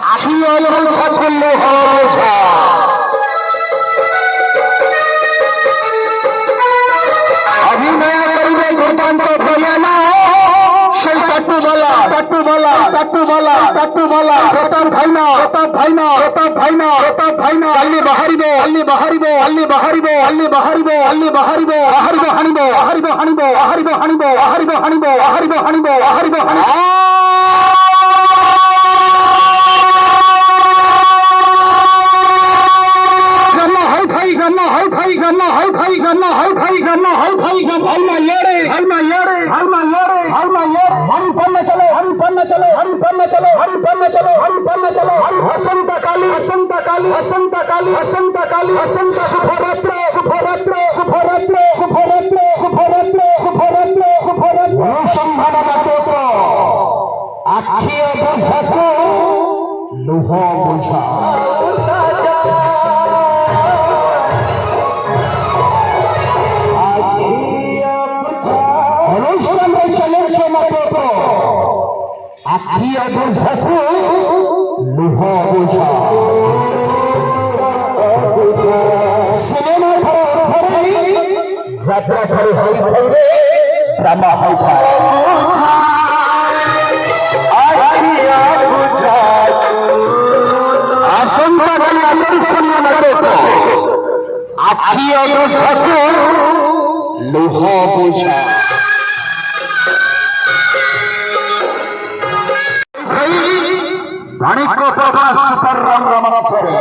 আখি অলম ছাছল্য হওয়া অভিনয় করিবে গোপান্ত ভোলে না সেই টাট্টুবালা টাট্টুবালা টাট্টুবালা টাট্টুবালা প্রতাপ ভাইনা প্রতাপ ভাইনা প্রতাপ ভাইনা প্রতাপ ভাইনা আল্লি বাহারিব আল্লি বাহারিব আল্লি বাহারিব আল্লি বাহারিব আল্লি বাহারিব আহারিব হানিব আহারিব হানিব আহারিব হানিব আহারিব হানিব আহারিব হানিব আহারিব হানিব যাত্রা করে হইবে রামা হইতা আসন্তকালে আকর্ষণীয় নাটক আখি অদর সাথে লোহ বোঝা মানিক্য প্রকাশ সুপার রাম রামাচরে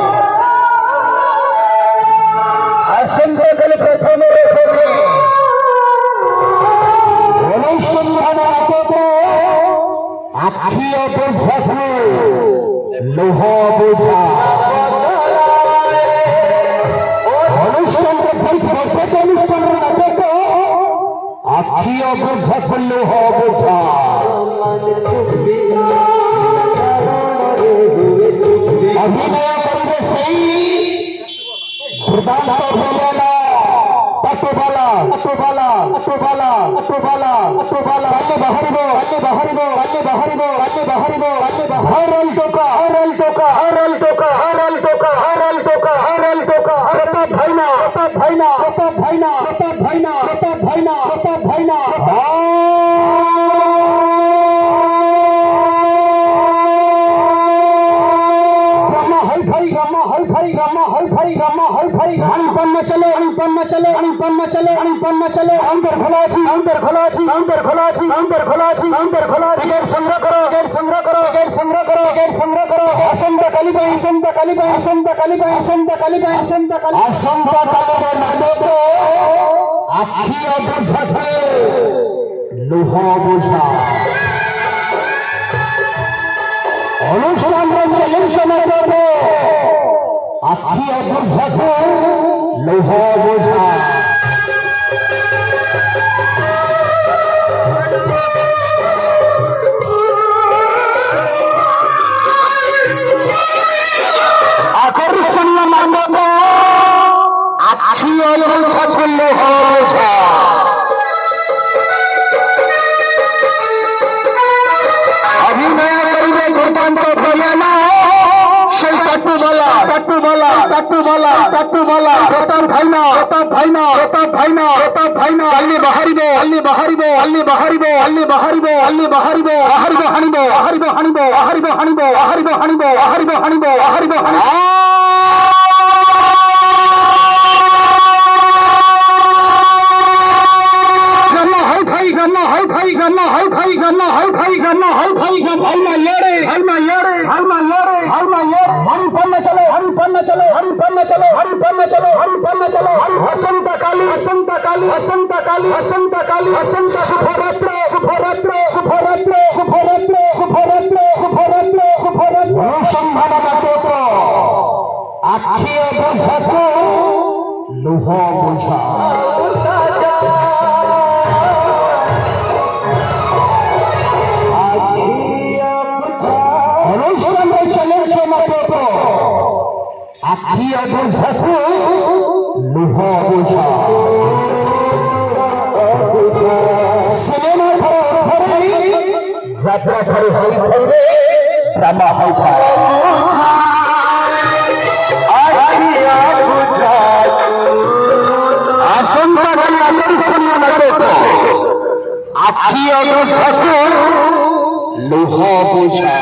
আসন্তকালে প্রথম রেখে অনুসন্ধান নাটক আখি অদর সাথে লোহ বোঝা অনুষ্ঠানের নাটক আখি বোঝা লোহ বোঝা অভিনয় করবে সেই প্রধান বলা অটোবালা অটোবালা অটোবালা অটোবালা অটোবালা আল্লে বাহারিব আল্লে বাহারিব আল্লে বাহারিব আল্লে বাহারিব আল্লে হরল টোকা হরল টোকা হরল টোকা হরল টোকা হরল টোকা হরল টোকা প্রতাপ ভাইনা প্রতাপ ভাইনা প্রতাপ ভাইনা প্রতাপ ভাইনা প্রতাপ ভাইনা প্রতাপ ভাইনা চলো চলো চলো চলো কাউন্টার খোলা আছে কাউন্টার খোলা আছে কাউন্টার খোলা আছে কাউন্টার খোলা আছে কাউন্টার খোলা আছে গেট সংগ্রহ করো গেট সংগ্রহ করো গেট সংগ্রহ করো গেট সংগ্রহ করো আসন্তা কালী ভাই আসন্তা কালী ভাই আসন্তা কালী ভাই আসন্তা কালী ভাই আসন্তা কালী আসন্তা কালী নাটক আখি বোঝা লোহ বোঝা অনুষ্ঠান সেলেকশনে করব আখি বোঝা লোহ বোঝা আকর্ষণীয় নাটক আখি বোঝা লোহ বোঝা অভিনয় করিবে গোপান্ত ভোলে না সেই টাট্টুবালা টাট্টুবালা টাট্টুবালা টাট্টুবালা প্রতাপ ভাইনা প্রতাপ ভাইনা প্রতাপ ভাইনা প্রতাপ ভাইনা আল্লি বাহারিব আল্লি বাহারিব আল্লি বাহারিব আল্লি বাহারিব আল্লি বাহারিব আহারিব হানিব আহারিব হানিব আহারিব হানিব আহারিব হানিব আহারিব হানিব আহারিব হানিব লোহ বোঝা আখি বোঝা লোহ বোঝা সিনেমা ঘরে যাত্রা করে হইবে রামা হইতা আখিয়া গো ঠাকুর লোহা বোঝা